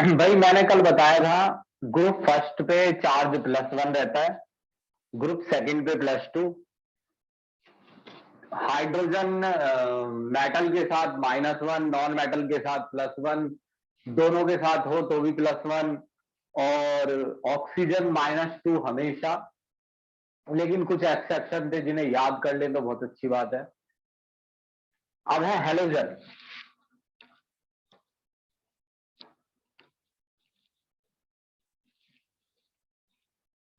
भाई मैंने कल बताया था, ग्रुप फर्स्ट पे चार्ज +1 रहता है, ग्रुप सेकंड पे +2। हाइड्रोजन मेटल के साथ -1, नॉन मेटल के साथ +1, दोनों के साथ हो तो भी +1, और ऑक्सीजन -2 हमेशा। लेकिन कुछ एक्सेप्शन थे जिन्हें याद कर लें तो बहुत अच्छी बात है। अब है हेलोजन।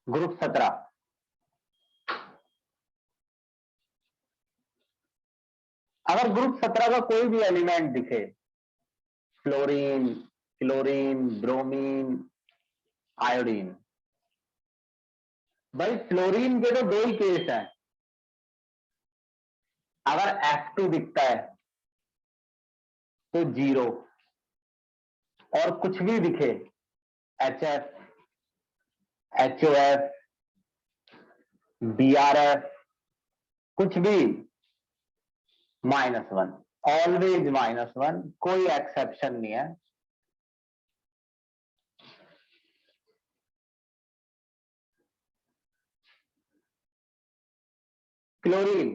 ग्रुप 17। अगर ग्रुप 17 का कोई भी एलिमेंट दिखे, फ्लोरीन, क्लोरीन, ब्रोमीन, आयोडीन। भाई फ्लोरीन के तो दो ही केस हैं। अगर F2 दिखता है तो 0, और कुछ भी दिखे, HF, HOF, BRF, कुछ भी, -1, ऑलवेज -1, कोई एक्सेप्शन नहीं है। Chlorine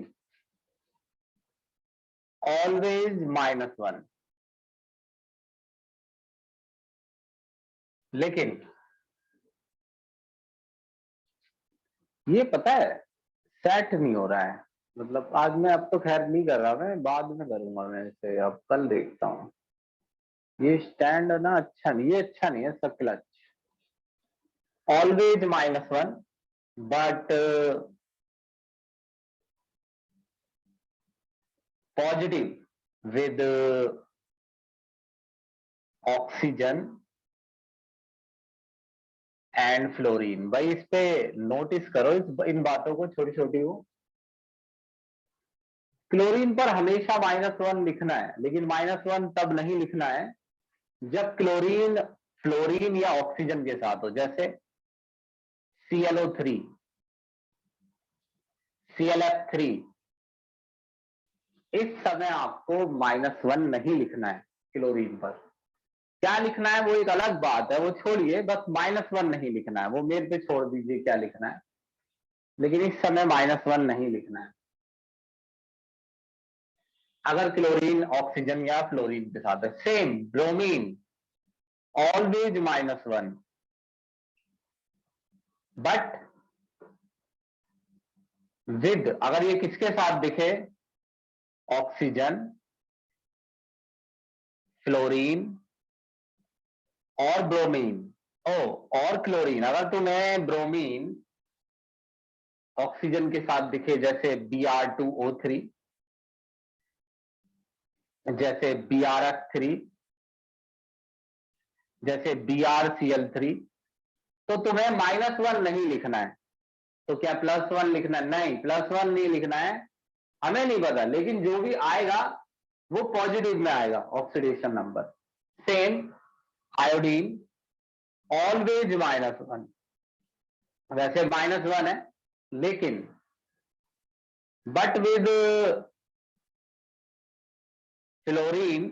always -1। लेकिन ये पता है सेट नहीं हो रहा है। मतलब आज मैं, अब तो खैर नहीं कर रहा, मैं बाद में करूंगा, मैं इसे अब कल देखता हूँ। ये स्टैंड ना अच्छा नहीं, ये अच्छा नहीं है सब clutch. Always -1, but positive with oxygen and fluorine. भाई इस पे नोटिस करो, इन बातों को, छोटी छोटी हो। क्लोरीन पर हमेशा -1 लिखना है, लेकिन -1 तब नहीं लिखना है जब क्लोरीन फ्लोरीन या ऑक्सीजन के साथ हो। जैसे ClO3, ClF3, इस समय आपको -1 नहीं लिखना है क्लोरीन पर। क्या लिखना है वो एक अलग बात है, वो छोड़िए, बस -1 नहीं लिखना है। वो मेरे पे छोड़ दीजिए क्या लिखना है, लेकिन इस समय -1 नहीं लिखना है अगर क्लोरीन ऑक्सीजन या फ्लोरीन के साथ है। Same bromine always -1, but with, अगर ये किसके साथ दिखे, ऑक्सीजन, फ्लोरीन और ब्रोमीन। ओ, और क्लोरीन, अगर तुम्हें ब्रोमीन ऑक्सीजन के साथ दिखे, जैसे Br2O3, जैसे BrF3, जैसे BrCl3, तो तुम्हें -1 नहीं लिखना है। तो क्या +1 लिखना है? नहीं, +1 नहीं लिखना है। हमें नहीं पता, लेकिन जो भी आएगा वो पॉजिटिव में आएगा, oxidation number. Same iodine always -1। वैसे -1 है, लेकिन but with fluorine,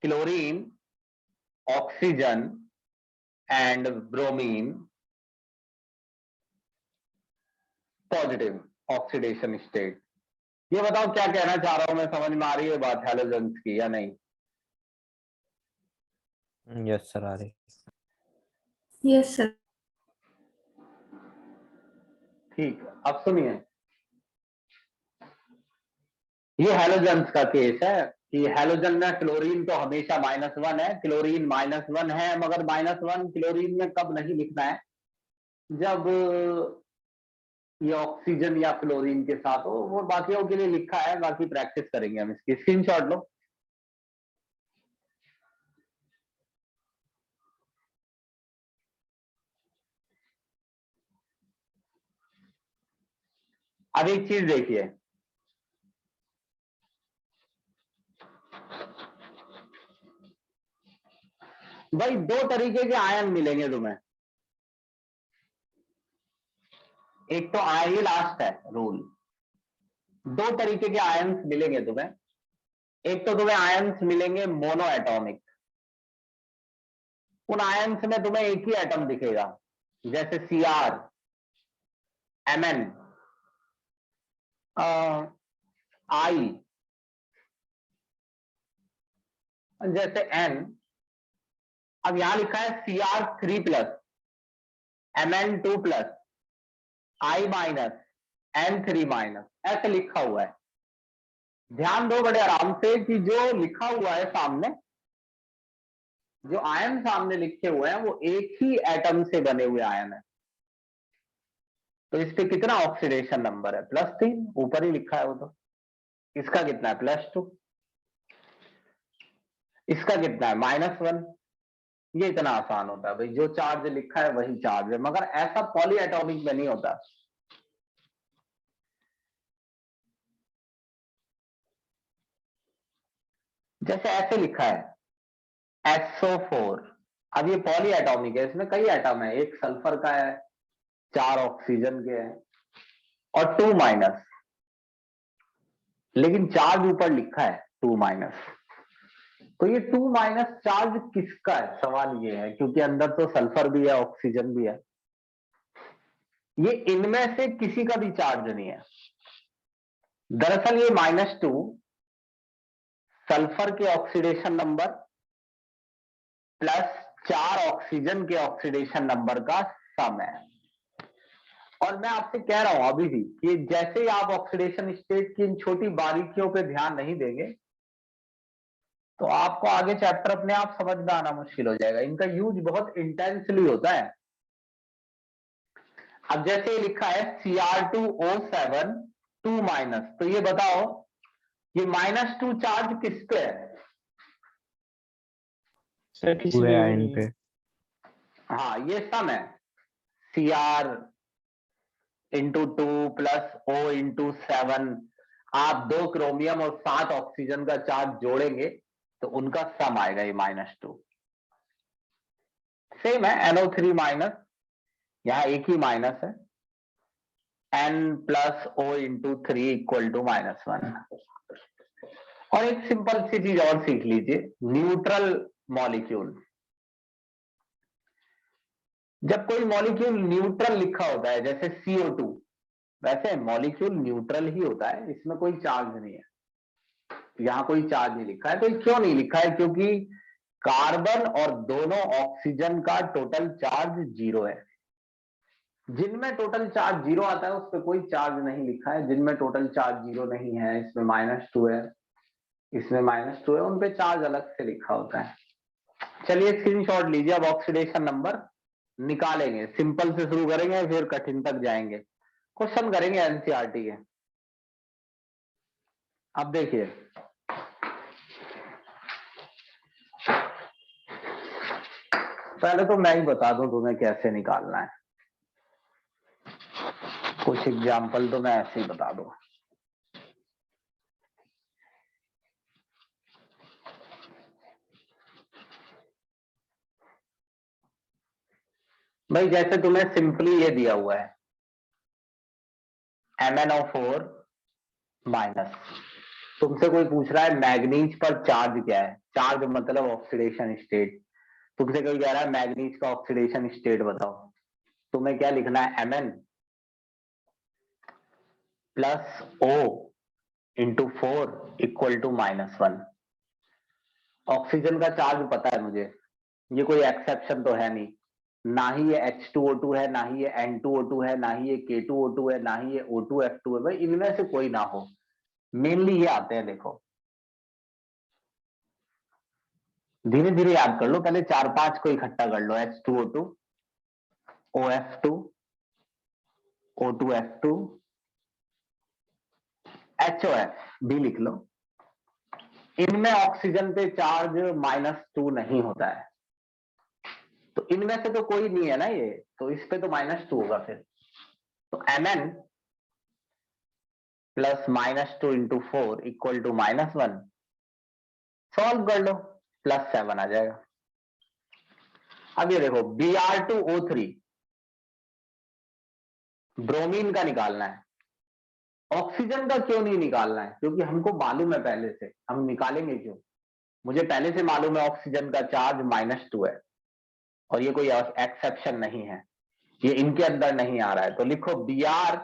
chlorine, oxygen and bromine, positive oxidation state. ये बताओ क्या कहना चाह रहा हूं मैं, समझ में आ रही है बात हैलोजेंस की या नहीं? यस सर, आ रही। Yes sir. ठीक, अब सुनिए, ये हैलोजेंस का केस है कि हैलोजन में क्लोरीन तो हमेशा -1 है, क्लोरीन -1 है, मगर -1 क्लोरीन में कब नहीं लिखना है, जब ये ऑक्सीजन या फ्लोरीन के साथ हो। वो बाकियों के लिए लिखा है, बाकी प्रैक्टिस करेंगे हम इसकी। स्क्रीनशॉट लो। अब एक चीज देखिए, भाई दो तरीके के आयन मिलेंगे तुम्हें। एक तो ये लास्ट है रूल, दो तरीके के आयन्स मिलेंगे तुम्हें। एक तो तुम्हें आयन्स मिलेंगे मोनो एटॉमिक, उन आयन्स में तुम्हें एक ही एटम दिखेगा, जैसे Cr, Mn, I, जैसे N। अब यहां लिखा है Cr3+, Mn2+, I-, N3-, ऐसे लिखा हुआ है। ध्यान दो बड़े आराम से कि जो लिखा हुआ है सामने, जो आयन सामने लिखे हुए हैं वो एक ही एटम से बने हुए आयन है। तो इस पे कितना ऑक्सीडेशन नंबर है? +3, ऊपर ही लिखा है वो तो। इसका कितना है? +2। इसका कितना है? -1। ये इतना आसान होता है भाई, जो चार्ज लिखा है वही चार्ज है, मगर ऐसा पॉली एटॉमिक में नहीं होता। जैसे ऐसे लिखा है SO4, अब ये पॉली एटॉमिक है, इसमें कई एटम है, एक सल्फर का है, 4 ऑक्सीजन के हैं और 2-, लेकिन चार्ज ऊपर लिखा है 2-। तो ये 2- चार्ज किसका है? सवाल ये है, क्योंकि अंदर तो सल्फर भी है, ऑक्सीजन भी है। ये इनमें से किसी का भी चार्ज नहीं है। दरअसल ये -2 सल्फर के ऑक्सीडेशन नंबर प्लस 4 ऑक्सीजन के ऑक्सीडेशन नंबर का सम है। और मैं आपसे कह रहा हूं अभी भी कि जैसे ही आप ऑक्सीडेशन स्टेट की इन छोटी बारीकियों पे ध्यान नहीं देंगे तो आपको आगे चैप्टर अपने आप समझ में आना मुश्किल हो जाएगा। इनका यूज बहुत इंटेंसली होता है। अब जैसे ये लिखा है Cr2O7 2-, तो ये बताओ ये -2 चार्ज किस पे है? सर किसी पूरे पे भी आयन नहीं पे। है। हाँ ये सम है, Cr into 2 plus O into 7। आप 2 क्रोमियम और 7 ऑक्सीजन का चार्ज जोड़ेंगे तो उनका सम आएगा ये -2। सेम है NO3-, यहां एक ही माइनस है, N plus O into 3 equal to -1। और एक सिंपल सी चीज और सीख लीजिए, न्यूट्रल मॉलिक्यूल। जब कोई मॉलिक्यूल न्यूट्रल लिखा होता है जैसे CO2, वैसे मॉलिक्यूल न्यूट्रल ही होता है, इसमें कोई चार्ज नहीं है। यहां कोई चार्ज नहीं लिखा है, तो क्यों नहीं लिखा है? क्योंकि कार्बन और दोनों ऑक्सीजन का टोटल चार्ज 0 है। जिनमें टोटल चार्ज 0 आता है उस पर कोई चार्ज नहीं लिखा है, जिनमें टोटल चार्ज 0 नहीं है, इसमें -2 है, इसमें -2 है, उन पे चार्ज अलग से लिखा होता है। चलिए स्क्रीनशॉट लीजिए। अब ऑक्सीडेशन नंबर निकालेंगे, सिंपल से शुरू करेंगे फिर कठिन तक जाएंगे। क्वेश्चन करेंगे एनसीईआरटी के। अब देखिए पहले तो मैं ही बता दूं तुम्हें कैसे निकालना है, कुछ एग्जाम्पल तो मैं ऐसे ही बता दूं। भाई जैसे तुम्हें सिंपली ये दिया हुआ है MnO4-, तुमसे कोई पूछ रहा है मैग्नीज पर चार्ज क्या है। चार्ज मतलब ऑक्सीडेशन स्टेट। तुमसे कोई कह रहा है मैग्नीज का ऑक्सीडेशन स्टेट बताओ, तुम्हें क्या लिखना है? Mn plus O into 4 equal to -1। Oxygen का चार्ज पता है मुझे, ये कोई एक्सेप्शन तो है नहीं। ना ही ये H2O2 है, ना ही ये N2O2 है, ना ही ये K2O2 है, ना ही ये O2F2 है। भाई इनमें से कोई ना हो, मेनली ये आते हैं। देखो धीरे धीरे याद कर लो, पहले 4-5 को इकट्ठा कर लो। H2O2, OF2, O2F2, HOF भी लिख लो। इनमें ऑक्सीजन पे चार्ज -2 नहीं होता है, तो इनमें से तो कोई नहीं है ना ये, तो इस पे तो -2 होगा फिर। तो Mn plus -2 into 4 equal to -1। Solve कर लो, +7 आ जाएगा। अब ये देखो Br2O3, ब्रोमीन का निकालना है। ऑक्सीजन का क्यों नहीं निकालना है? क्योंकि हमको मालूम है पहले से, हम निकालेंगे क्यों? मुझे पहले से मालूम है ऑक्सीजन का चार्ज -2 है, और ये कोई एक्सेप्शन नहीं है, ये इनके अंदर नहीं आ रहा है। तो लिखो Br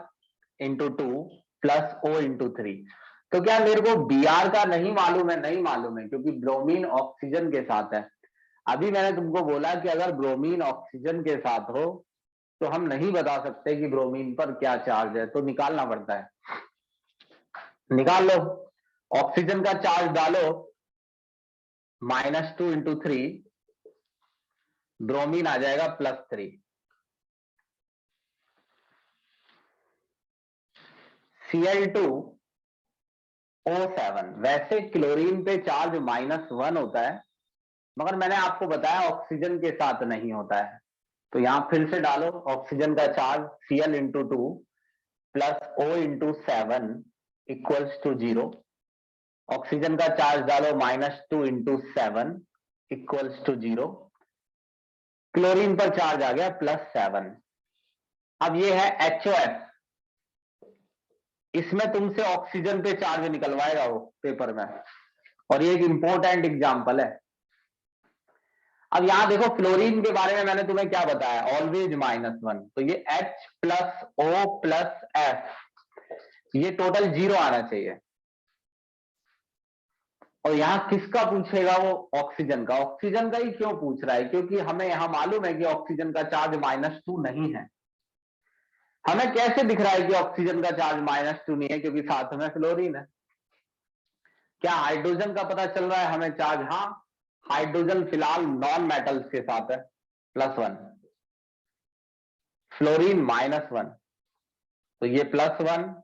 into 2 plus O into 3। तो क्या मेरे को Br का नहीं मालूम है? नहीं मालूम है, क्योंकि ब्रोमीन ऑक्सीजन के साथ है। अभी मैंने तुमको बोला कि अगर ब्रोमीन ऑक्सीजन के साथ हो तो हम नहीं बता सकते कि ब्रोमीन पर क्या चार्ज है, तो निकालना पड़ता है। निकाल लो, ऑक्सीजन का चार्ज डालो -2 इंटू 3, ब्रोमीन आ जाएगा +3। Cl2O7, वैसे क्लोरीन पे चार्ज -1 होता है, मगर मैंने आपको बताया ऑक्सीजन के साथ नहीं होता है। तो यहां फिर से डालो, ऑक्सीजन का charge Cl into 2 plus O into 7 equals to 0। Oxygen का चार्ज डालो -2 इंटू 7 इक्वल्स टू 0। क्लोरीन पर चार्ज आ गया +7। अब ये है HOF, इसमें तुमसे ऑक्सीजन पे चार्ज निकलवाएगा वो पेपर में, और ये एक इंपॉर्टेंट एग्जांपल है। अब यहां देखो, फ्लोरीन के बारे में मैंने तुम्हें क्या बताया, ऑलवेज -1। तो ये H plus O plus F, ये टोटल 0 आना चाहिए। और यहां किसका पूछेगा वो? ऑक्सीजन का। ऑक्सीजन का ही क्यों पूछ रहा है? क्योंकि हमें यहां मालूम है कि ऑक्सीजन का चार्ज -2 नहीं है। हमें कैसे दिख रहा है कि ऑक्सीजन का चार्ज -2 नहीं है? क्योंकि साथ में फ्लोरीन है। क्या हाइड्रोजन का पता चल रहा है हमें चार्ज? हाँ, हाइड्रोजन फिलहाल नॉन मेटल्स के साथ है +1, फ्लोरीन -1। तो ये +1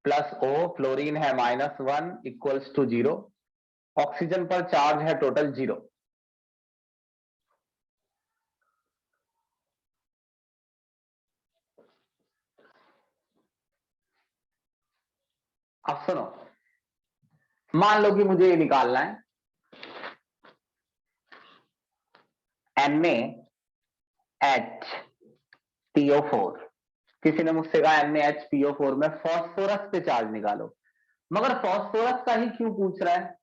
प्लस O, फ्लोरीन है -1 इक्वल्स टू 0। ऑक्सीजन पर चार्ज है टोटल 0। अब सुनो, मान लो कि मुझे ये निकालना है NaHPO4। किसी ने मुझसे कहा NaHPO4 में फास्फोरस पे चार्ज निकालो, मगर फास्फोरस का ही क्यों पूछ रहा है?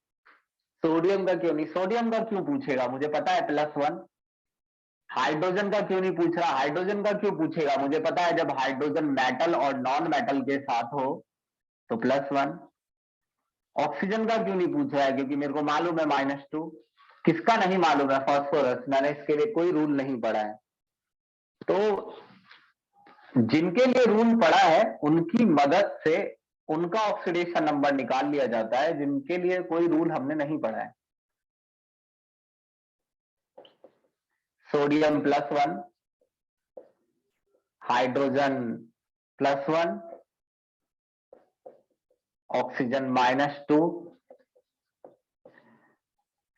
सोडियम का क्यों नहीं? सोडियम का क्यों पूछेगा? मुझे पता है +1। हाइड्रोजन का क्यों नहीं पूछ रहा? हाइड्रोजन का क्यों पूछेगा? मुझे पता है जब हाइड्रोजन मेटल और नॉन मेटल के साथ हो तो +1। ऑक्सीजन का क्यों नहीं पूछ रहा है? क्योंकि मेरे को मालूम है -2। किसका नहीं मालूम है? फास्फोरस। मैंने इसके लिए कोई रूल नहीं पढ़ा है। तो जिनके लिए रूल पड़ा है उनकी मदद से उनका ऑक्सीडेशन नंबर निकाल लिया जाता है, जिनके लिए कोई रूल हमने नहीं पढ़ा है। सोडियम +1, हाइड्रोजन +1, ऑक्सीजन -2,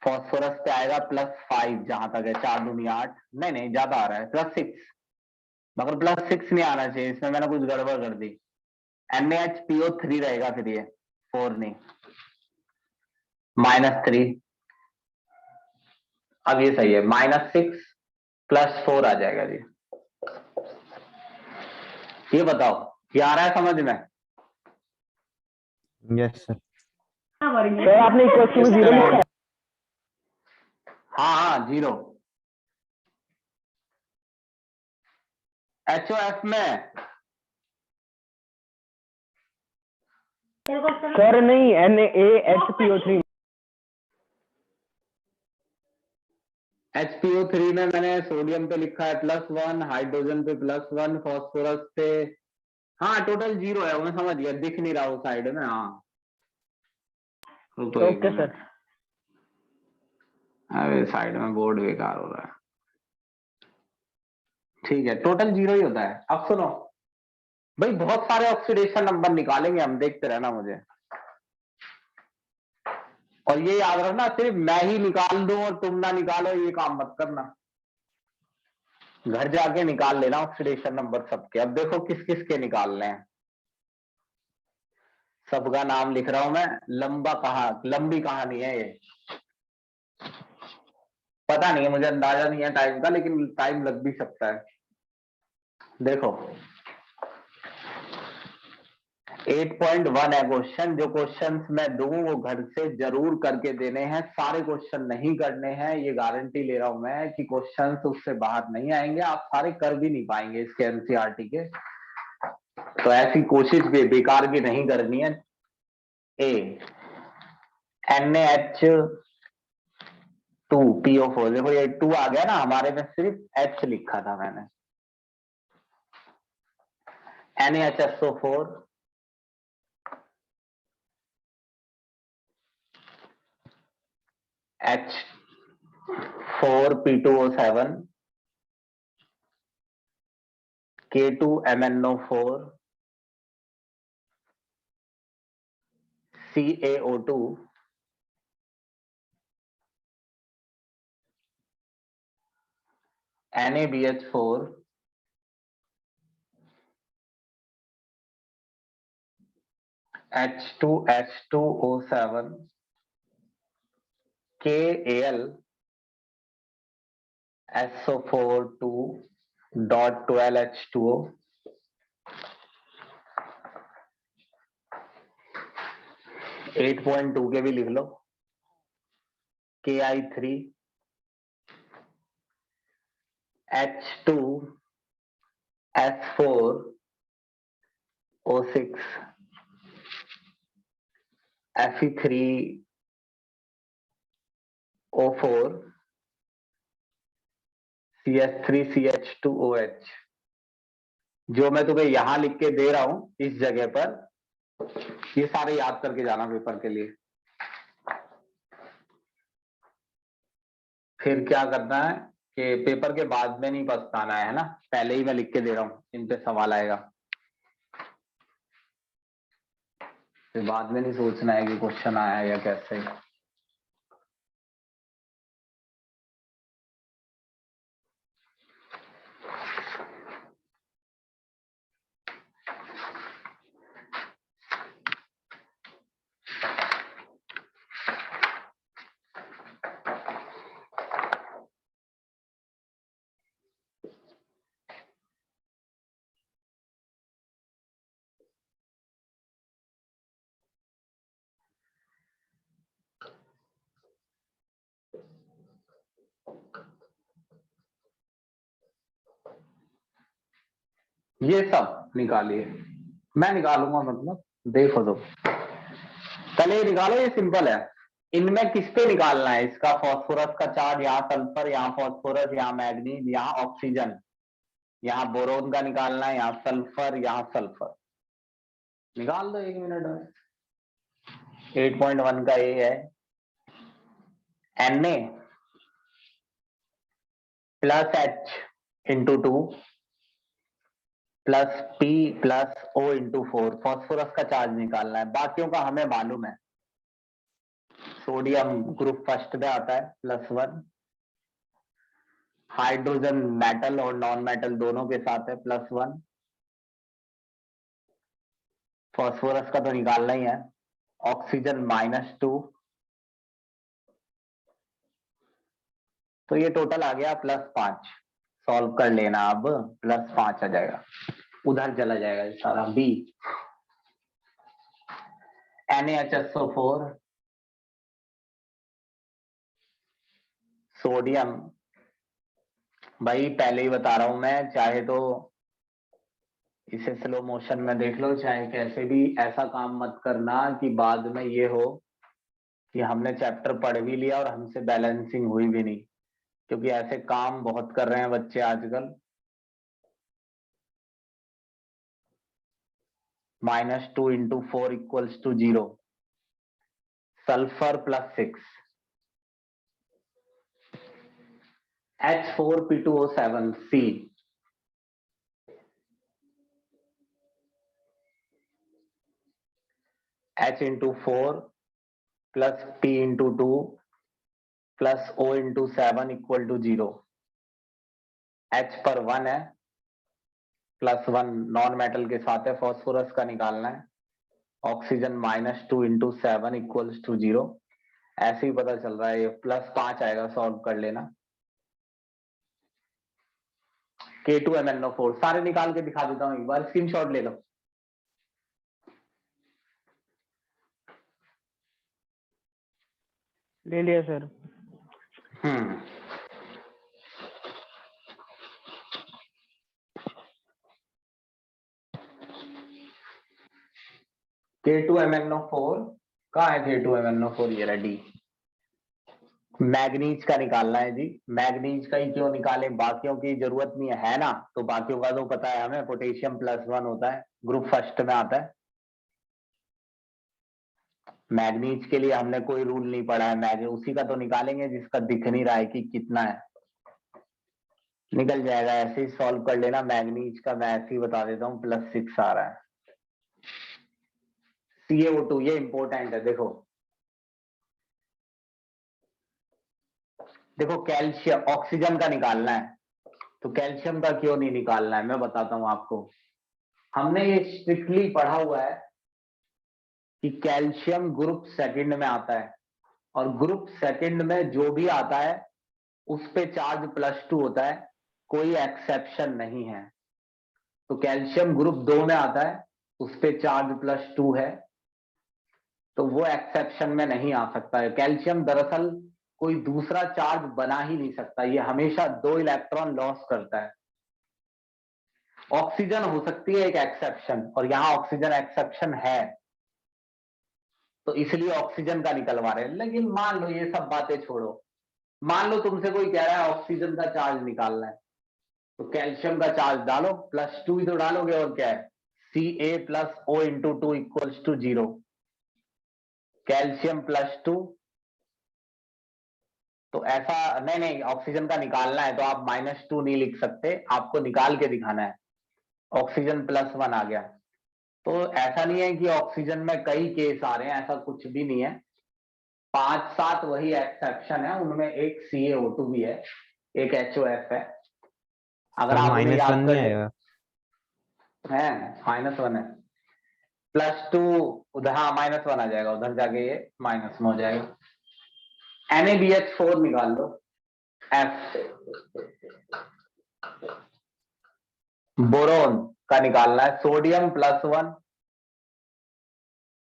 फास्फोरस पे आएगा +5। जहां तक है 4 दूनी 8, नहीं ज्यादा आ रहा है +6, मगर +6 नहीं आना चाहिए, इसमें मैंने कुछ गड़बड़ कर दी। NaHPO3 रहेगा फिर, ये 4 नहीं, -3। अब ये सही है, -6 +4 आ जाएगा जी। ये बताओ, ये आ रहा है समझ में? Yes sir. सर आपने इक्वल में 0 लिखा है? हाँ 0। HOF में सर नहीं, NaHPO3। HPO3 में मैंने सोडियम पे लिखा है +1, हाइड्रोजन पे +1, फास्फोरस पे, हाँ टोटल 0 है। मैं समझ गया, दिख नहीं रहा वो साइड में। हाँ तो ओके सर। अरे साइड में बोर्ड बेकार हो रहा है। ठीक है, टोटल 0 ही होता है। अब सुनो भाई, बहुत सारे ऑक्सीडेशन नंबर निकालेंगे हम, देखते रहना मुझे। और ये याद रखना, सिर्फ मैं ही निकाल दूं और तुम ना निकालो, ये काम मत करना। घर जाके निकाल लेना ऑक्सीडेशन नंबर सबके। अब देखो किस किस के निकालने हैं। सबका नाम लिख रहा हूं मैं। लंबी कहानी है ये, पता नहीं है, मुझे अंदाजा नहीं है टाइम का, लेकिन टाइम लग भी सकता है। देखो 8.1 है क्वेश्चन। जो क्वेश्चंस मैं दूं वो घर से जरूर करके देने हैं, सारे क्वेश्चन नहीं करने हैं, ये गारंटी ले रहा हूं मैं कि क्वेश्चंस उससे बाहर नहीं आएंगे, आप सारे कर भी नहीं पाएंगे इसके एनसीईआरटी के। तो ऐसी कोशिश भी बेकार भी नहीं करनी है। ए NaH2PO4, देखो ये 2 आ गया ना, हमारे में सिर्फ H लिखा था मैंने। NaHSO4 H4P2O7 K2MnO4 CaO2 NaBH4 H2H2O7 KAl SO4 2.12H2O 8.2 के भी लिख लो। Ki3 H2S4O6 Fe3O4 CS3CH2OH। जो मैं तुम्हें यहां लिख के दे रहा हूं इस जगह पर, ये सारे याद करके जाना पेपर के लिए। फिर क्या करना है कि पेपर के बाद में नहीं पछताना है ना, पहले ही मैं लिख के दे रहा हूं, इन पे सवाल आएगा, फिर बाद में नहीं सोचना है कि क्वेश्चन आया या कैसे। ये सब निकालिए, मैं निकालूंगा, मतलब देखो तो पहले ये निकालो, ये सिंपल है। इनमें किस पे निकालना है, इसका फास्फोरस का चार्ज, यहाँ सल्फर, यहाँ फास्फोरस, यहाँ मैग्नीज, यहाँ ऑक्सीजन, यहाँ बोरोन का निकालना है, यहाँ सल्फर, यहाँ सल्फर। निकाल दो 1 मिनट में। 8.1 का ये है Na plus H into 2 plus P plus O into 4, phosphorus का चार्ज निकालना है, बाकियों का हमें मालूम है। सोडियम ग्रुप फर्स्ट में आता है +1, हाइड्रोजन मेटल और नॉन मेटल दोनों के साथ है +1, फास्फोरस का तो निकालना ही है, ऑक्सीजन -2, तो ये टोटल आ गया +5। सॉल्व कर लेना, अब +5 आ जाएगा, उधर चला जाएगा ये सारा। बी NaHSO4 सोडियम, भाई पहले ही बता रहा हूं मैं, चाहे तो इसे स्लो मोशन में देख लो, चाहे कैसे भी, ऐसा काम मत करना कि बाद में ये हो कि हमने चैप्टर पढ़ भी लिया और हमसे बैलेंसिंग हुई भी नहीं, क्योंकि ऐसे काम बहुत कर रहे हैं बच्चे आजकल। -2 into 4 equals to 0, sulphur +6, H4P2O7 C, H into 4 plus P into 2 plus O into 7 equal to 0। H पर 1 है, +1 नॉन मेटल के साथ है, फास्फोरस का निकालना है, ऑक्सीजन -2 इंटू 7 इक्वल्स टू 0। ऐसे ही पता चल रहा है, ये +5 आएगा, सॉल्व कर लेना। K2MnO4 सारे निकाल के दिखा देता हूं एक बार, स्क्रीनशॉट ले लो। ले लिया सर। K2MnO4 कहाँ है? K2MnO4 ये रेडी। मैग्नीज का निकालना है जी। मैग्नीज का ही क्यों निकालें, बाकियों की जरूरत नहीं है ना। तो बाकियों का तो पता है हमें, पोटेशियम +1 होता है, ग्रुप फर्स्ट में आता है। मैग्नीज के लिए हमने कोई रूल नहीं पढ़ा है, मैग्नीज उसी का तो निकालेंगे जिसका दिख नहीं रहा है कि कितना है। निकल जाएगा, ऐसे ही सॉल्व कर लेना। मैग्नीज का मैं ऐसे ही बता देता हूँ, +6 आ रहा है। CaO2 ये इंपॉर्टेंट है। देखो कैल्शियम, ऑक्सीजन का निकालना है, तो कैल्शियम का क्यों नहीं निकालना है मैं बताता हूं आपको। हमने ये स्ट्रिक्टली पढ़ा हुआ है कि कैल्शियम ग्रुप सेकंड में आता है, और ग्रुप सेकंड में जो भी आता है उस पे चार्ज +2 होता है, कोई एक्सेप्शन नहीं है। तो कैल्शियम ग्रुप 2 में आता है, उस पे चार्ज +2 है, तो वो एक्सेप्शन में नहीं आ सकता है। कैल्शियम दरअसल कोई दूसरा चार्ज बना ही नहीं सकता, ये हमेशा 2 इलेक्ट्रॉन लॉस करता है। ऑक्सीजन हो सकती है एक एक्सेप्शन, और यहां ऑक्सीजन एक्सेप्शन है, तो इसलिए ऑक्सीजन का निकलवा रहे हैं। लेकिन मान लो ये सब बातें छोड़ो, मान लो तुमसे कोई कह रहा है ऑक्सीजन का चार्ज निकालना है, तो कैल्शियम का चार्ज डालो, +2 ही तो डालोगे, और क्या है, Ca+O×2 = 0। कैल्शियम +2, तो ऐसा नहीं, ऑक्सीजन का निकालना है तो आप -2 नहीं लिख सकते, आपको निकाल के दिखाना है। ऑक्सीजन +1 आ गया, तो ऐसा नहीं है कि ऑक्सीजन में कई केस आ रहे हैं, ऐसा कुछ भी नहीं है। 5-7 वही एक्सेप्शन है, उनमें एक CaO2 भी है, एक HOF है। अगर सर आप उन्हें -1 याद नहीं कर आएगा? है, -1 है, +2 उधर, हाँ -1 आ जाएगा, उधर जाके ये माइनस में हो जाएगा। NaBH4 निकाल लो, F। बोरोन का निकालना है, सोडियम +1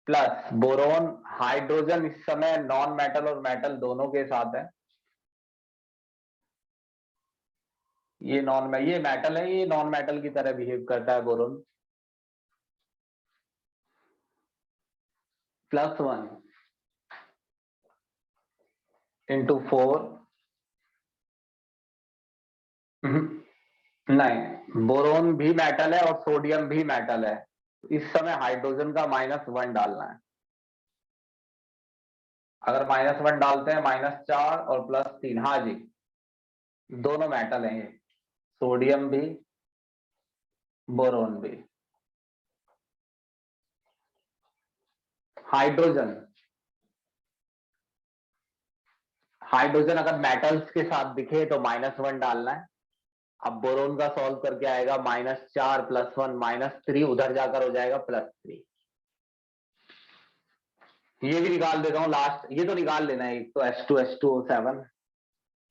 प्लस बोरोन। हाइड्रोजन इस समय नॉन मेटल और मेटल दोनों के साथ है, ये ये मेटल है, ये नॉन मेटल की तरह बिहेव करता है बोरोन। +1 × 4, नहीं, बोरोन भी मेटल है और सोडियम भी मेटल है। इस समय हाइड्रोजन का -1 डालना है। अगर -1 डालते हैं, -4 और +3, हाँ जी, दोनों मेटल हैं ये, सोडियम भी बोरोन भी। हाइड्रोजन अगर मेटल्स के साथ दिखे तो -1 डालना है। अब बोरोन का सॉल्व करके आएगा, -4 +1 -3, उधर जाकर हो जाएगा +3। ये भी निकाल देता हूं लास्ट, ये तो निकाल लेना है, एक तो H2H2O7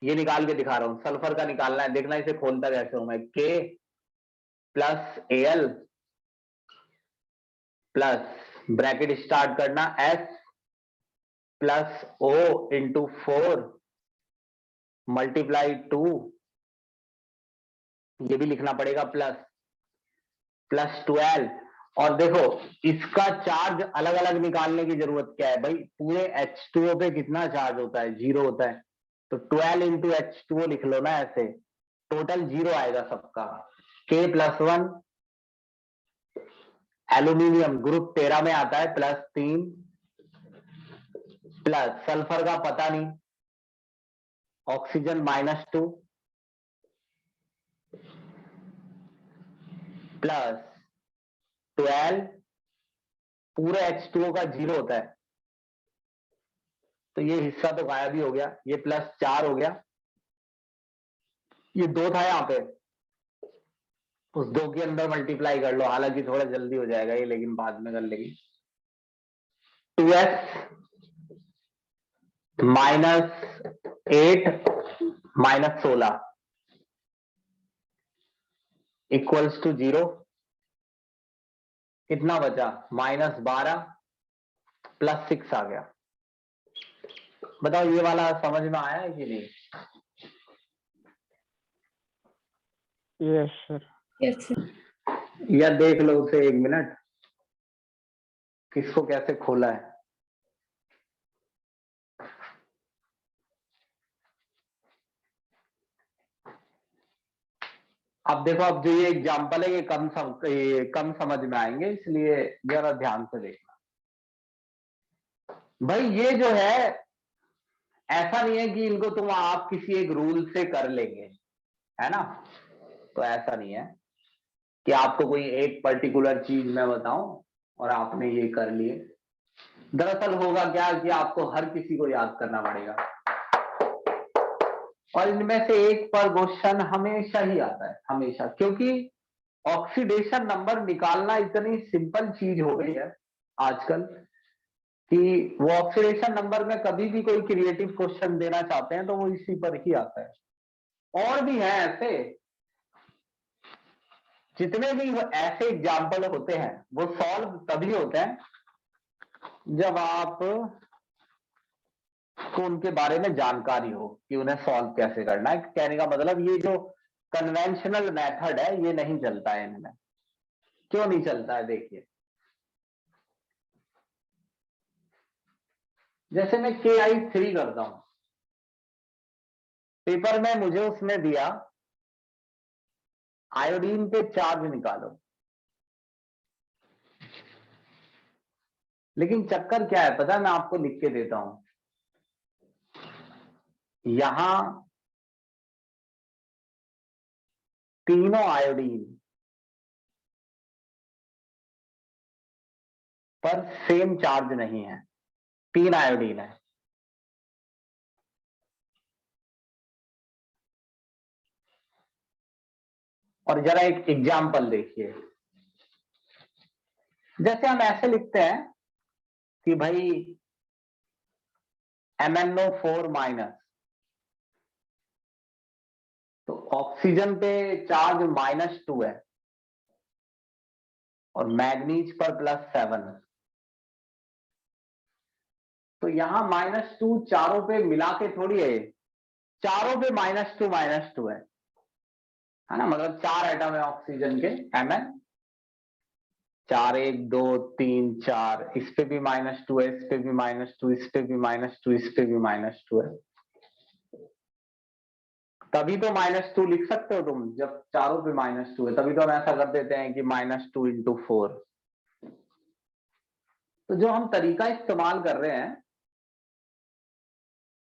ये निकाल के दिखा रहा हूं। सल्फर का निकालना है, देखना इसे खोलता कैसे हूं मैं। K+Al प्लस ब्रैकेट स्टार्ट करना, S+O×4 × 2, ये भी लिखना पड़ेगा, +12। और देखो इसका चार्ज अलग अलग निकालने की जरूरत क्या है भाई, पूरे H2O पे कितना चार्ज होता है, 0 होता है, तो 12 × H2O लिख लो ना, ऐसे टोटल 0 आएगा सबका। K+1 एल्यूमिनियम ग्रुप 13 में आता है, +3 प्लस सल्फर का पता नहीं, ऑक्सीजन -2 +12, पूरे H2O का 0 होता है, तो ये हिस्सा तो गायब ही हो गया, ये +4 हो गया, ये 2 था यहां पे, उस 2 के अंदर मल्टीप्लाई कर लो, हालांकि थोड़ा जल्दी हो जाएगा ये, लेकिन बाद में कर लेगी। 2s -8 -16 = 0। कितना बचा, -12 +6 आ गया। बताओ ये वाला समझ में आया है कि नहीं? Yes sir. Yes, sir. या देख लो उसे 1 मिनट, किसको कैसे खोला है। अब देखो, अब जो ये एग्जाम्पल है ये कम समझ में आएंगे, इसलिए जरा ध्यान से देखना। भाई ये जो है, ऐसा नहीं है कि इनको तुम आप किसी एक रूल से कर लेंगे, है ना? तो ऐसा नहीं है कि आपको कोई एक पर्टिकुलर चीज मैं बताऊं और आपने ये कर लिए। दरअसल होगा क्या कि आपको हर किसी को याद करना पड़ेगा, और इनमें से एक पर क्वेश्चन हमेशा ही आता है, हमेशा। क्योंकि ऑक्सीडेशन नंबर निकालना इतनी सिंपल चीज हो गई है आजकल कि वो ऑक्सीडेशन नंबर में कभी भी कोई क्रिएटिव क्वेश्चन देना चाहते हैं तो वो इसी पर ही आता है। और भी हैं ऐसे, जितने भी ऐसे एग्जाम्पल होते हैं वो सॉल्व तभी होते हैं जब आप को उनके बारे में जानकारी हो कि उन्हें सॉल्व कैसे करना है। कहने का मतलब ये जो कन्वेंशनल मेथड है ये नहीं चलता है इनमें। क्यों नहीं चलता है? देखिए, जैसे मैं KI3 करता हूं, पेपर में मुझे उसने दिया आयोडीन पे चार्ज निकालो, लेकिन चक्कर क्या है पता है? मैं आपको लिख के देता हूं। यहां तीनों आयोडीन पर सेम चार्ज नहीं है, 3 आयोडीन है। और जरा एक एग्जाम्पल देखिए, जैसे हम ऐसे लिखते हैं कि भाई MnO4 माइनस, तो ऑक्सीजन पे चार्ज -2 है और मैग्नीज पर +7। तो यहां -2 चारों पे मिला के थोड़ी है, चारों पे -2 है ना? मतलब 4 एटम है ऑक्सीजन के Mn, 4 1 2 3 4, इस पे भी -2 है, इस पे भी -2, इस पे भी -2, इस पे भी -2 है। तभी तो -2 लिख सकते हो तुम, जब चारों पे -2 है। तभी तो हम ऐसा कर देते हैं कि -2 × 4। तो जो हम तरीका इस्तेमाल कर रहे हैं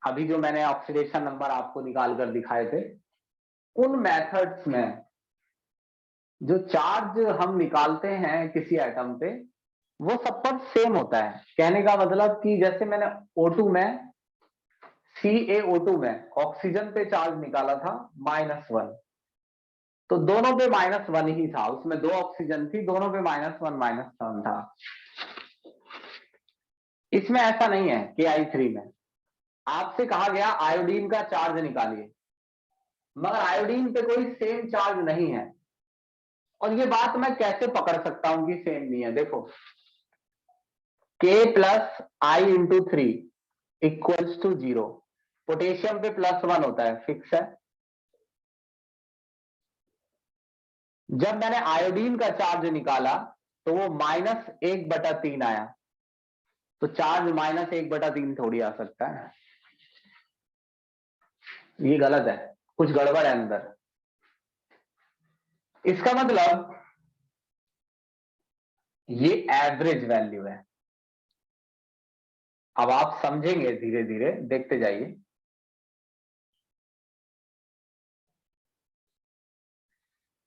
अभी, जो मैंने ऑक्सीडेशन नंबर आपको निकाल कर दिखाए थे, उन मेथड्स में जो चार्ज हम निकालते हैं किसी एटम पे वो सब पर सेम होता है। कहने का मतलब कि जैसे मैंने O2 में CaO2 में ऑक्सीजन पे चार्ज निकाला था -1, तो दोनों पे -1 ही था। उसमें 2 ऑक्सीजन थी, दोनों पे -1 था। इसमें ऐसा नहीं है। KI3 में आपसे कहा गया आयोडीन का चार्ज निकालिए, मगर आयोडीन पे कोई सेम चार्ज नहीं है। और ये बात मैं कैसे पकड़ सकता हूं कि सेम नहीं है? देखो, K + I × 3 = 0। पोटेशियम पे +1 होता है, फिक्स है। जब मैंने आयोडीन का चार्ज निकाला तो वो -1/3 आया, तो चार्ज -1/3 थोड़ी आ सकता है। ये गलत है, कुछ गड़बड़ है अंदर। इसका मतलब ये एवरेज वैल्यू है। अब आप समझेंगे, धीरे धीरे देखते जाइए।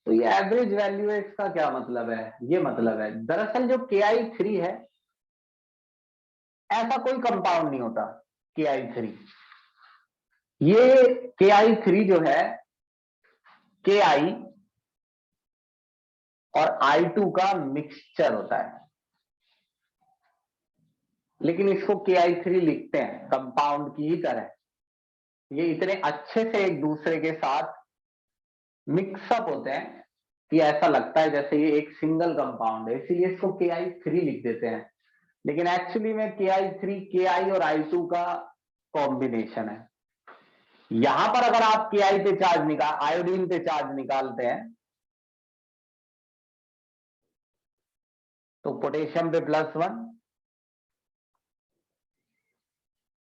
तो ये एवरेज वैल्यू है, इसका क्या मतलब है? ये मतलब है दरअसल जो KI3 है, ऐसा कोई कंपाउंड नहीं होता KI3। ये KI3 जो है KI और I2 का मिक्सचर होता है, लेकिन इसको KI3 लिखते हैं कंपाउंड की ही तरह। ये इतने अच्छे से एक दूसरे के साथ मिक्सअप होते हैं कि ऐसा लगता है जैसे ये एक सिंगल कंपाउंड है, इसीलिए इसको KI3 लिख देते हैं। लेकिन एक्चुअली में KI3 KI और I2 का कॉम्बिनेशन है। यहां पर अगर आप Ki पे चार्ज आयोडीन पे चार्ज निकालते हैं तो पोटेशियम पे +1,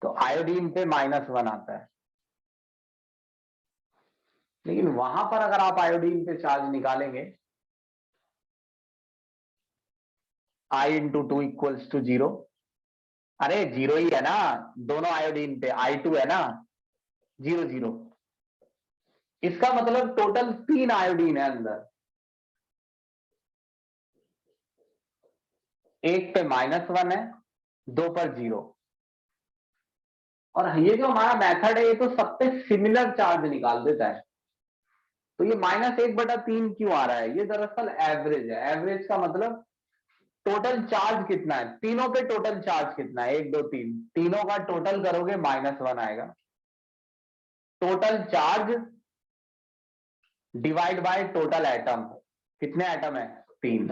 तो आयोडीन पे -1 आता है। लेकिन वहां पर अगर आप आयोडीन पे चार्ज निकालेंगे I × 2 = 0, अरे 0 ही है ना, दोनों आयोडीन पे I2 है ना, 0 0। इसका मतलब टोटल 3 आयोडीन है अंदर, एक पे -1 है, 2 पर 0। और ये जो हमारा मेथड है ये तो सब पे सिमिलर चार्ज निकाल देता है। तो ये -1/3 क्यों आ रहा है? ये दरअसल एवरेज है। एवरेज का मतलब टोटल चार्ज कितना है, तीनों पे टोटल चार्ज कितना है, 1 2 3, तीनों का टोटल करोगे -1 आएगा। Total charge divide by total atom, कितने एटम है? 3।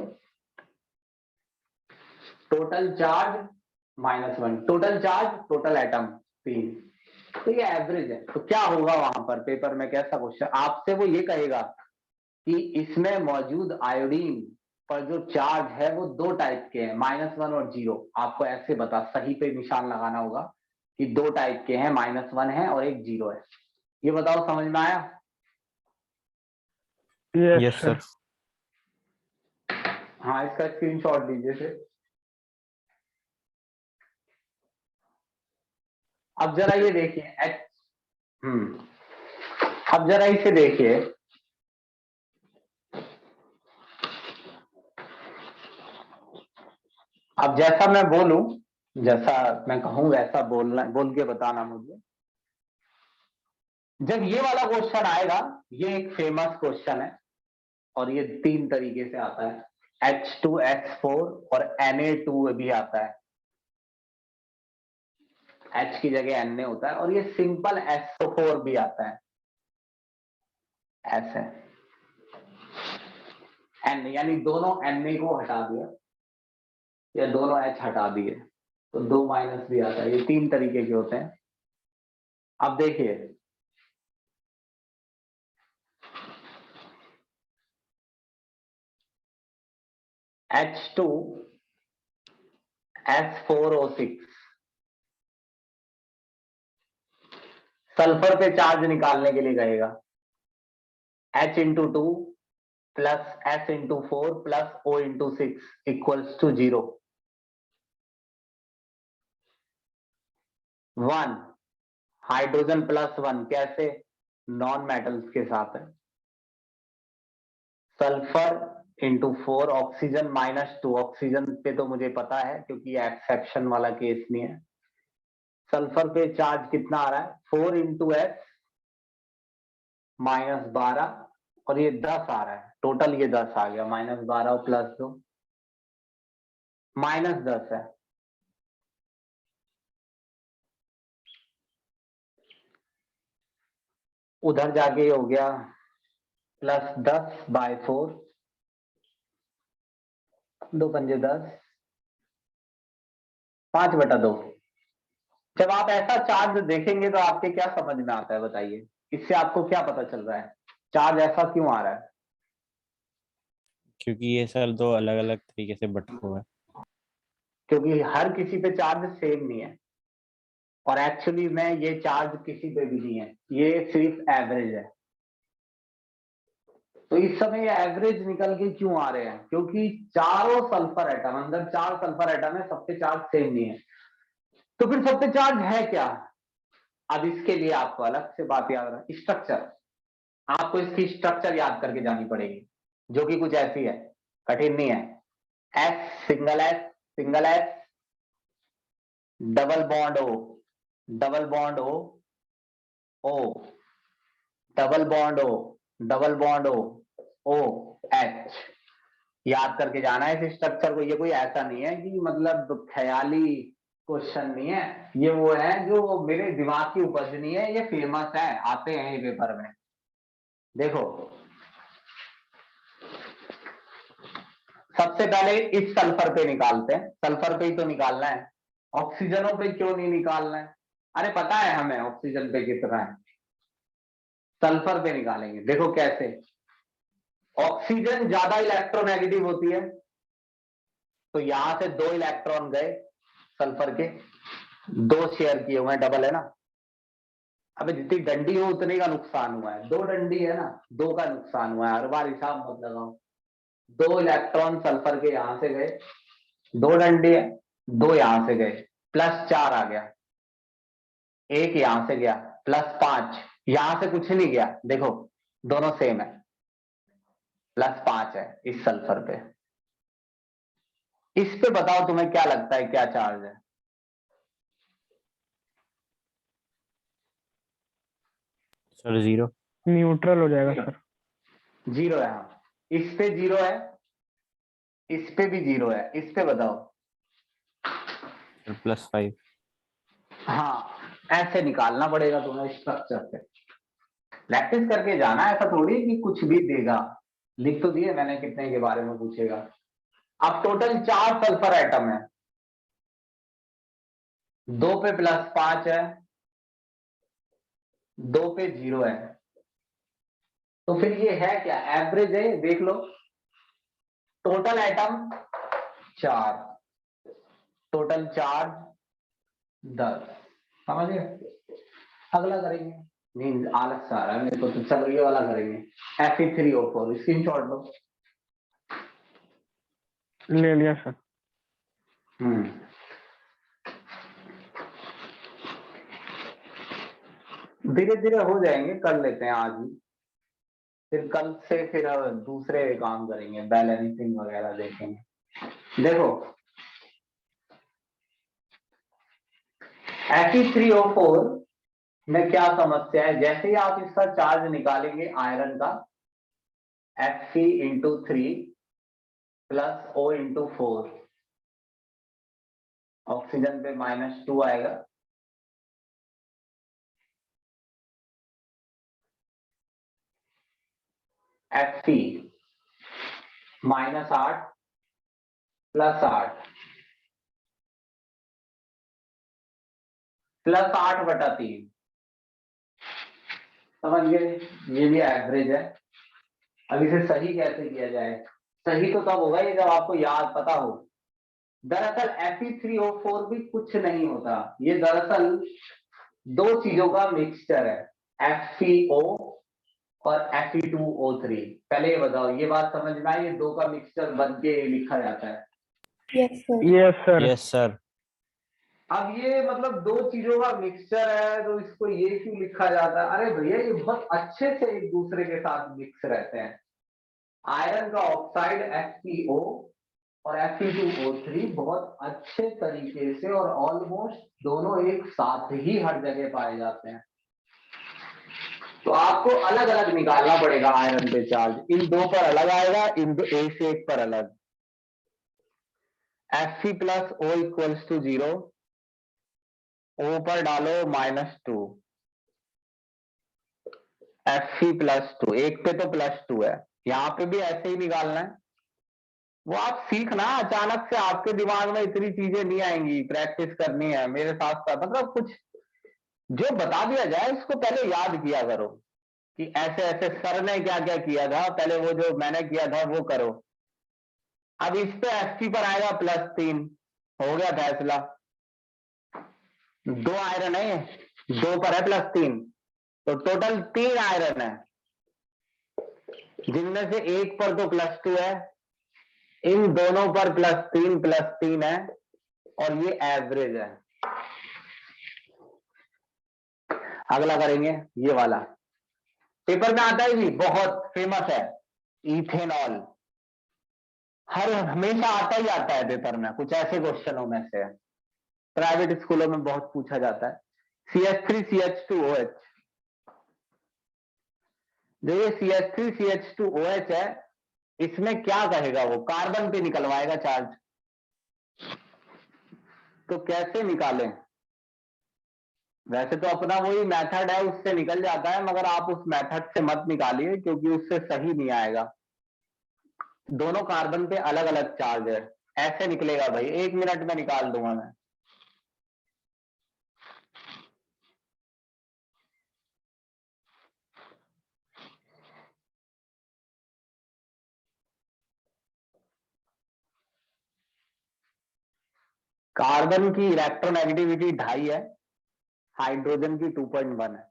Total charge -1, total charge total atom 3। तो ये एवरेज है। तो क्या होगा वहां पर पेपर में, कैसा क्वेश्चन आपसे वो ये कहेगा कि इसमें मौजूद आयोडीन पर जो चार्ज है वो 2 टाइप के हैं, -1 और 0। आपको ऐसे बता, सही पे निशान लगाना होगा कि 2 टाइप के हैं, -1 है और एक 0 है। ये बताओ समझ में आया? Yes sir. सर। हाँ, इसका स्क्रीनशॉट दीजिए फिर। अब जरा ये देखिए अब जरा इसे देखिए, अब जैसा मैं बोलूं, जैसा मैं कहूं वैसा बोल के बताना मुझे। जब ये वाला क्वेश्चन आएगा, ये एक फेमस क्वेश्चन है और ये 3 तरीके से आता है, H2S4 और Na2 भी आता है। H की जगह Na होता है, और ये सिंपल SO4 भी आता है, ऐसे N, यानी दोनों Na को हटा दिया या दोनों H हटा दिए तो 2 माइनस भी आता है। ये 3 तरीके के होते हैं। अब देखिए, H2S4O6 सल्फर पे चार्ज निकालने के लिए कहेगा, H × 2 plus S × 4 plus O × 6 = 0। 1 hydrogen +1, कैसे? नॉन मेटल्स के साथ है। सल्फर × 4 ऑक्सीजन -2, ऑक्सीजन पे तो मुझे पता है क्योंकि ये एक्सेप्शन वाला केस नहीं है। सल्फर पे चार्ज कितना आ रहा है? 4 × S -12, और ये 10 आ रहा है, टोटल ये 10 आ गया, -12 और +2 -10 है। उधर जाके हो गया +10/4, 2 पंजे 10, 5/2। जब आप ऐसा चार्ज देखेंगे तो आपके क्या समझ में आता है बताइए? इससे आपको क्या पता चल रहा है, चार्ज ऐसा क्यों आ रहा है? क्योंकि ये सर 2 अलग अलग तरीके से बटा हुआ है। क्योंकि हर किसी पे चार्ज सेम नहीं है, और एक्चुअली में ये चार्ज किसी पे भी नहीं है, ये सिर्फ एवरेज है। तो इस समय ये एवरेज निकल के क्यों आ रहे हैं? क्योंकि चारों सल्फर एटम, अंदर 4 सल्फर एटम है, सब पे चार्ज सेम नहीं है। तो फिर सब पे चार्ज है क्या? अब इसके लिए आपको अलग से बात याद रखना, स्ट्रक्चर। आपको इसकी स्ट्रक्चर याद करके जानी पड़ेगी, जो कि कुछ ऐसी है, कठिन नहीं है। S single S double bond O, double bond O, O double bond O, double bond O, O H। याद करके जाना है इस स्ट्रक्चर को। ये कोई ऐसा नहीं है कि मतलब ख्याली क्वेश्चन नहीं है, ये वो है जो मेरे दिमाग की उपज नहीं है, ये फेमस है, आते हैं ये पेपर में। देखो, सबसे पहले इस सल्फर पे निकालते हैं, सल्फर पे ही तो निकालना है, ऑक्सीजनों पे क्यों नहीं निकालना है? अरे पता है हमें ऑक्सीजन पे कितना है, सल्फर पे निकालेंगे। देखो कैसे, ऑक्सीजन ज्यादा इलेक्ट्रोनेगेटिव होती है, तो यहां से 2 इलेक्ट्रॉन गए सल्फर के, 2 शेयर किए हुए हैं, डबल है ना। अबे जितनी डंडी हो उतने का नुकसान हुआ है, 2 डंडी है ना, 2 का नुकसान हुआ है, हर बार हिसाब मत लगाओ। 2 इलेक्ट्रॉन सल्फर के यहां से गए, 2 डंडी है, 2 यहां से गए, +4 आ गया, 1 यहां से गया, +5, यहां से कुछ नहीं गया, देखो दोनों सेम है, +5 है इस सल्फर पे। इस पे बताओ तुम्हें क्या लगता है क्या चार्ज है? सर 0। न्यूट्रल हो जाएगा सर। 0 है, हाँ। इस पे 0 है, इस पे भी 0 है, इस पे बताओ। सर +5। हाँ, ऐसे निकालना पड़ेगा तुम्हें स्ट्रक्चर से, प्रैक्टिस करके जाना, ऐसा थोड़ी कि कुछ भी देगा। लिख तो दिए मैंने कितने के बारे में पूछेगा। अब टोटल 4 सल्फर एटम है, 2 पे +5 है, 2 पे 0 है, तो फिर ये है क्या, एवरेज है, देख लो। टोटल एटम 4, टोटल चार्ज 10, समझ गए? अगला करेंगे, नींद आलस आ रहा है मेरे को, तो चलो ये वाला करेंगे, Fe3O4, स्क्रीनशॉट लो। ले लिया सर। धीरे धीरे हो जाएंगे, कर लेते हैं आज ही, फिर कल से फिर दूसरे काम करेंगे, बैलेंसिंग वगैरह देखेंगे। देखो Fe3O4 में क्या समस्या है, जैसे ही आप इसका चार्ज निकालेंगे आयरन का, Fe(3) + O(4), ऑक्सीजन पे -2 आएगा, Fe -8 +8 +8/3, समझ गए? ये भी एवरेज है। अब इसे सही कैसे किया जाए? सही तो तब होगा ये जब आपको याद पता हो। दरअसल Fe3O4 भी कुछ नहीं होता, ये दरअसल 2 चीजों का मिक्सचर है, FeO और Fe2O3। पहले ये बताओ, ये बात समझ में आई, ये 2 का मिक्सचर बन के लिखा जाता है। Yes, sir. Yes sir. Yes sir. अब ये मतलब 2 चीजों का मिक्सचर है, तो इसको ये क्यों लिखा जाता है? अरे भैया ये बहुत अच्छे से एक दूसरे के साथ मिक्स रहते हैं। आयरन का ऑक्साइड FeO और Fe2O3 बहुत अच्छे तरीके से और ऑलमोस्ट दोनों एक साथ ही हर जगह पाए जाते हैं, तो आपको अलग अलग निकालना पड़ेगा आयरन पे चार्ज। इन 2 पर अलग आएगा, इन एक से एक पर अलग। Fe + O = 0, O पर डालो -2, Fe +2, एक पे तो +2 है, यहां पे भी ऐसे ही निकालना है। वो आप सीखना, अचानक से आपके दिमाग में इतनी चीजें नहीं आएंगी, प्रैक्टिस करनी है मेरे साथ साथ। मतलब कुछ जो बता दिया जाए उसको पहले याद किया करो, कि ऐसे ऐसे सर ने क्या क्या किया था, पहले वो जो मैंने किया था वो करो। अब इस पे Fe पर आएगा +3, हो गया फैसला। 2 आयरन है, 2 पर है +3, तो टोटल 3 आयरन है, जिनमें से एक पर तो +2 है, इन दोनों पर +3 है, और ये एवरेज है। अगला करेंगे ये वाला, पेपर में आता है जी, बहुत फेमस है, इथेनॉल। हमेशा आता ही आता है पेपर में, कुछ ऐसे क्वेश्चनों में से, प्राइवेट स्कूलों में बहुत पूछा जाता है। CH3CH2OH, जो ये CH3CH2OH है, इसमें क्या कहेगा वो, कार्बन पे निकलवाएगा चार्ज। तो कैसे निकालें? वैसे तो अपना वही मेथड है, उससे निकल जाता है, मगर आप उस मेथड से मत निकालिए, क्योंकि उससे सही नहीं आएगा। दोनों कार्बन पे अलग अलग चार्ज है, ऐसे निकलेगा भाई, 1 मिनट में निकाल दूंगा मैं। कार्बन की इलेक्ट्रोनेगेटिविटी 2.5 है, हाइड्रोजन की 2.1 है।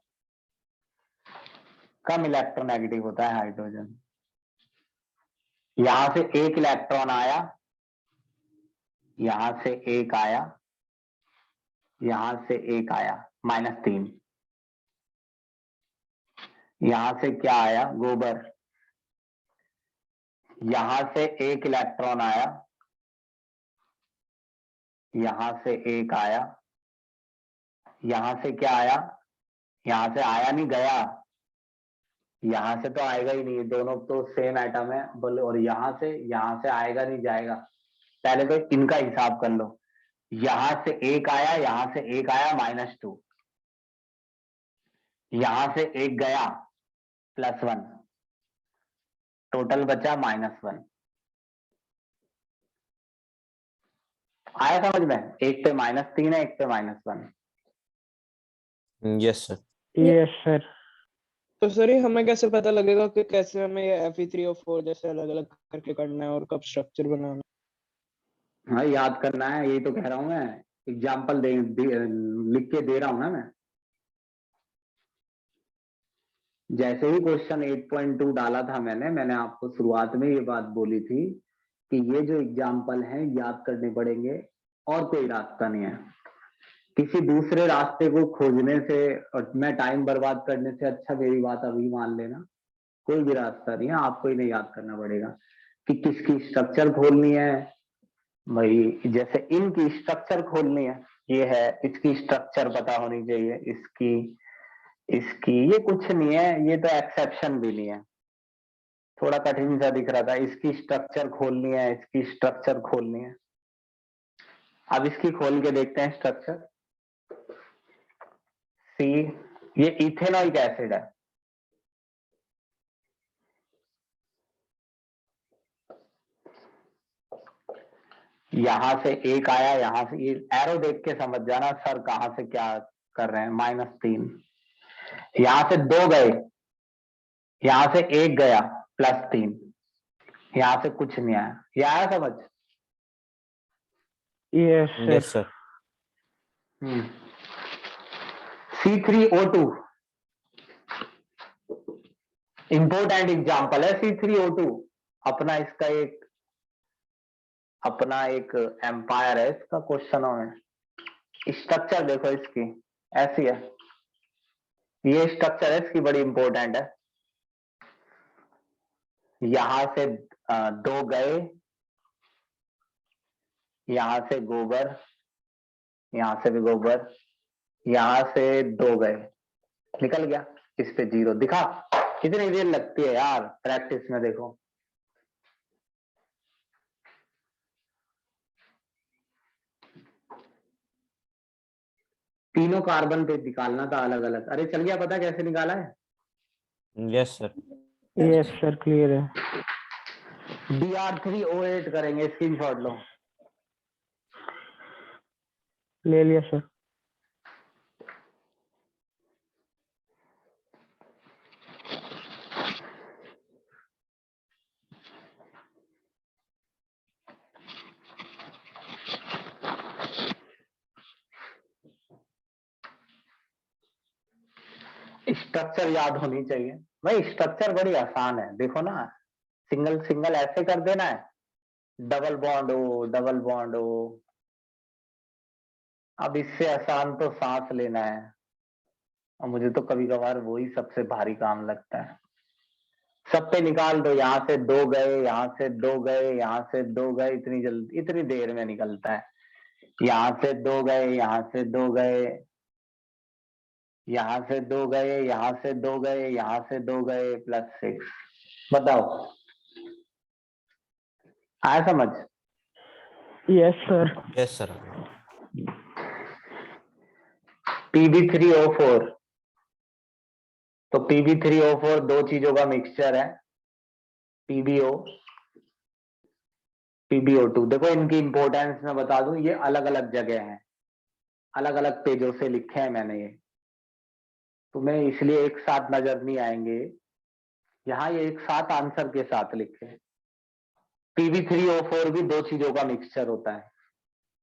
कम इलेक्ट्रोनेगेटिव होता है हाइड्रोजन। यहां से एक इलेक्ट्रॉन आया, यहां से एक आया, यहां से एक आया, -3। यहां से क्या आया, गोबर। यहां से एक इलेक्ट्रॉन आया, यहां से एक आया, यहां से क्या आया, यहां से आया नहीं, गया। यहां से तो आएगा ही नहीं, दोनों तो सेम एटम है बोले। और यहां से आएगा नहीं, जाएगा। पहले तो इनका हिसाब कर लो। यहां से एक आया, यहां से एक आया, -2। यहां से एक गया, +1। टोटल बचा -1। आया समझ में? एक पे -3 है, एक पे -1। Yes sir. Yes sir. तो सर ये हमें कैसे पता लगेगा कि कैसे हमें ये Fe3O4 जैसे अलग अलग करके करना है और कब स्ट्रक्चर बनाना है? हाँ, याद करना है, यही तो कह रहा हूं मैं। एग्जाम्पल लिख के दे रहा हूं ना मैं। जैसे ही क्वेश्चन 8.2 डाला था मैंने आपको शुरुआत में ये बात बोली थी कि ये जो एग्जाम्पल हैं याद करने पड़ेंगे, और कोई रास्ता नहीं है। किसी दूसरे रास्ते को खोजने से और मैं टाइम बर्बाद करने से अच्छा मेरी बात अभी मान लेना, कोई भी रास्ता नहीं है। आपको इन्हें याद करना पड़ेगा कि किसकी स्ट्रक्चर खोलनी है। भाई जैसे इनकी स्ट्रक्चर खोलनी है, ये है, इसकी स्ट्रक्चर पता होनी चाहिए, इसकी इसकी। ये कुछ नहीं है, ये तो एक्सेप्शन भी नहीं है। थोड़ा कठिन सा दिख रहा था। इसकी स्ट्रक्चर खोलनी है, इसकी स्ट्रक्चर खोलनी है। अब इसकी खोल के देखते हैं स्ट्रक्चर। सी, ये इथेनॉइक एसिड है। यहां से एक आया, यहां से ये एरो देख के समझ जाना सर कहां से क्या कर रहे हैं। -3। यहां से 2 गए, यहां से एक गया, +3। यहां से कुछ नहीं आया। ये आया समझ? Yes sir. Yes sir. C3O2 important example है। C3O2 अपना एक एम्पायर है इसका क्वेश्चनों में। स्ट्रक्चर देखो इसकी, ऐसी है। ये स्ट्रक्चर है इसकी, बड़ी इंपॉर्टेंट है। यहां से 2 गए, यहां से गोबर, यहां से भी गोबर, यहां से 2 गए, निकल गया। इस पे 0 दिखा। कितनी देर लगती है यार प्रैक्टिस में, देखो। तीनों कार्बन पे निकालना था अलग अलग। अरे चल गया पता कैसे निकाला है? Yes sir. Yes sir, clear है। Br3O8 करेंगे, स्क्रीनशॉट लो। ले लिया सर। स्ट्रक्चर याद होनी चाहिए भाई। स्ट्रक्चर बड़ी आसान है, देखो ना। सिंगल सिंगल ऐसे कर देना है, डबल बॉन्ड हो, डबल बॉन्ड हो। अब इससे आसान तो सांस लेना है, और मुझे तो कभी कभार वही सबसे भारी काम लगता है। सब पे निकाल दो। यहाँ से 2 गए, यहाँ से 2 गए, यहाँ से 2 गए, इतनी जल्दी, इतनी देर में निकलता है। यहाँ से 2 गए, यहाँ से 2 गए, यहां से 2 गए, यहां से 2 गए, यहां से 2 गए, +6। बताओ, आया समझ? Yes sir. Yes sir. Pb3O4, तो Pb3O4 2 चीजों का मिक्सचर है, PbO, PbO2। देखो इनकी इंपॉर्टेंस मैं बता दूं, ये अलग अलग जगह हैं, अलग अलग पेजों से लिखे हैं मैंने ये। तुम्हें इसलिए एक साथ नजर नहीं आएंगे, यहाँ ये एक साथ आंसर के साथ लिखे। Pb3O4 भी 2 चीजों का मिक्सचर होता है।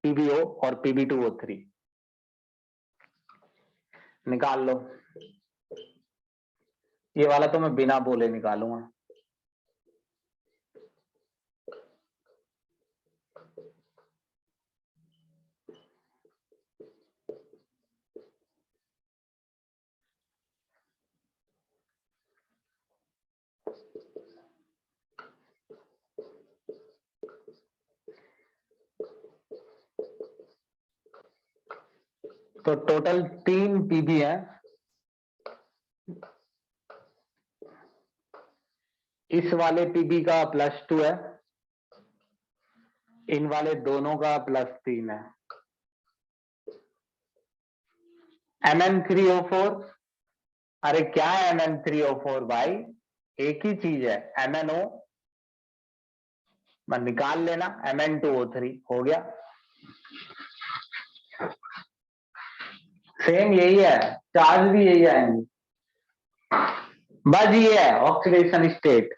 PbO और Pb2O3 निकाल लो। ये वाला तो मैं बिना बोले निकालूंगा। तो टोटल 3 Pb है। इस वाले Pb का +2 है, इन वाले दोनों का +3 है। Mn3O4, अरे क्या है Mn3O4 भाई, एक ही चीज है MnO, मैं निकाल लेना। Mn2O3 हो गया, सेम यही है, चार्ज भी यही आएंगे, बस ये है ऑक्सीडेशन स्टेट।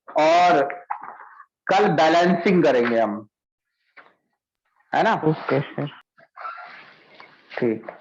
और कल बैलेंसिंग करेंगे हम, है ना? Okay sir. ठीक।